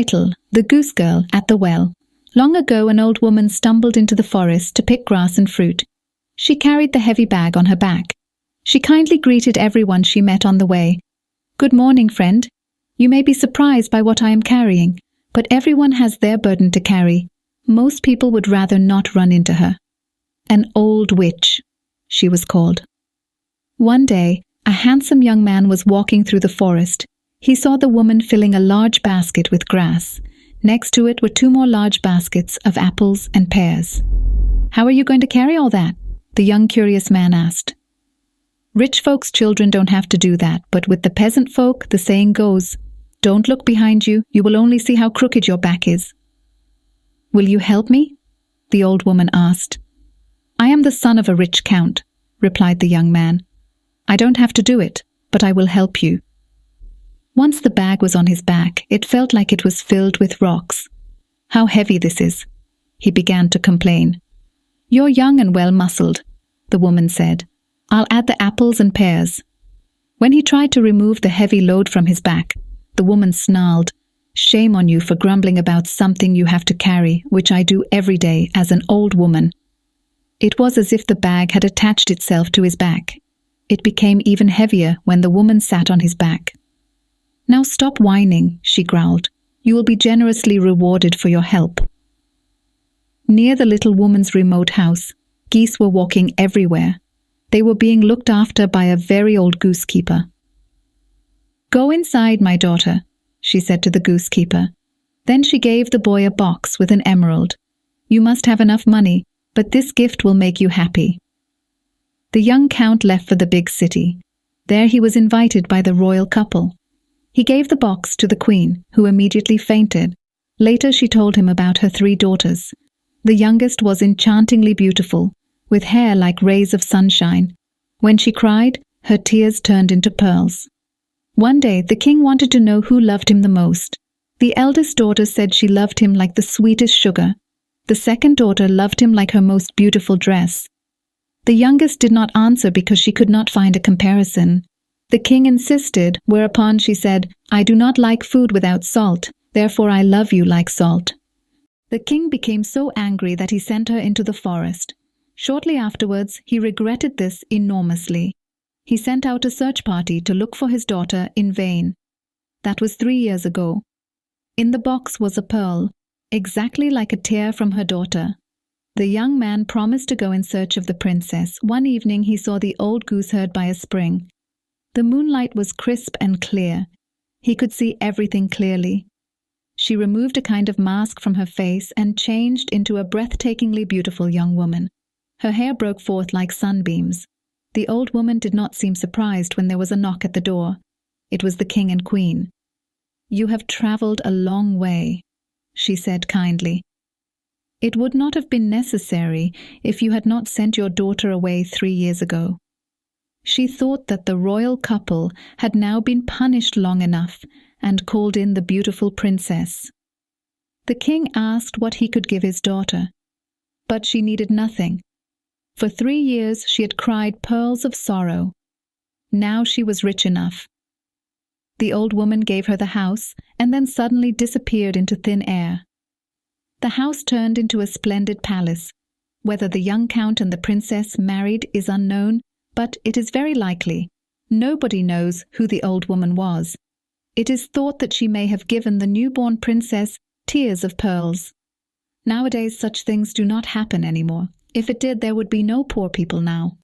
Title: The Goose Girl at the Well. Long ago, an old woman stumbled into the forest to pick grass and fruit. She carried the heavy bag on her back. She kindly greeted everyone she met on the way. "Good morning, friend. You may be surprised by what I am carrying, but everyone has their burden to carry. Most people would rather not run into her." An old witch, she was called. One day, a handsome young man was walking through the forest. He saw the woman filling a large basket with grass. Next to it were 2 more large baskets of apples and pears. "How are you going to carry all that?" the young curious man asked. "Rich folks' children don't have to do that, but with the peasant folk, the saying goes, 'Don't look behind you, you will only see how crooked your back is.'" "Will you help me?" the old woman asked. "I am the son of a rich count," replied the young man. "I don't have to do it, but I will help you." Once the bag was on his back, it felt like it was filled with rocks. "How heavy this is," he began to complain. "You're young and well-muscled," the woman said. "I'll add the apples and pears." When he tried to remove the heavy load from his back, the woman snarled, "Shame on you for grumbling about something you have to carry, which I do every day as an old woman." It was as if the bag had attached itself to his back. It became even heavier when the woman sat on his back. "Now stop whining," she growled. "You will be generously rewarded for your help." Near the little woman's remote house, geese were walking everywhere. They were being looked after by a very old goosekeeper. "Go inside, my daughter," she said to the goosekeeper. Then she gave the boy a box with an emerald. "You must have enough money, but this gift will make you happy." The young count left for the big city. There he was invited by the royal couple. He gave the box to the queen, who immediately fainted. Later she told him about her 3 daughters. The youngest was enchantingly beautiful, with hair like rays of sunshine. When she cried, her tears turned into pearls. One day the king wanted to know who loved him the most. The eldest daughter said she loved him like the sweetest sugar. The second daughter loved him like her most beautiful dress. The youngest did not answer because she could not find a comparison. The king insisted, whereupon she said, "I do not like food without salt, therefore I love you like salt." The king became so angry that he sent her into the forest. Shortly afterwards, he regretted this enormously. He sent out a search party to look for his daughter in vain. That was 3 years ago. In the box was a pearl, exactly like a tear from her daughter. The young man promised to go in search of the princess. One evening he saw the old gooseherd by a spring. The moonlight was crisp and clear. He could see everything clearly. She removed a kind of mask from her face and changed into a breathtakingly beautiful young woman. Her hair broke forth like sunbeams. The old woman did not seem surprised when there was a knock at the door. It was the king and queen. "You have traveled a long way," she said kindly. "It would not have been necessary if you had not sent your daughter away 3 years ago." She thought that the royal couple had now been punished long enough and called in the beautiful princess. The king asked what he could give his daughter, but she needed nothing. For 3 years she had cried pearls of sorrow. Now she was rich enough. The old woman gave her the house and then suddenly disappeared into thin air. The house turned into a splendid palace. Whether the young count and the princess married is unknown, but it is very likely. Nobody knows who the old woman was. It is thought that she may have given the newborn princess tears of pearls. Nowadays such things do not happen anymore. If it did, there would be no poor people now.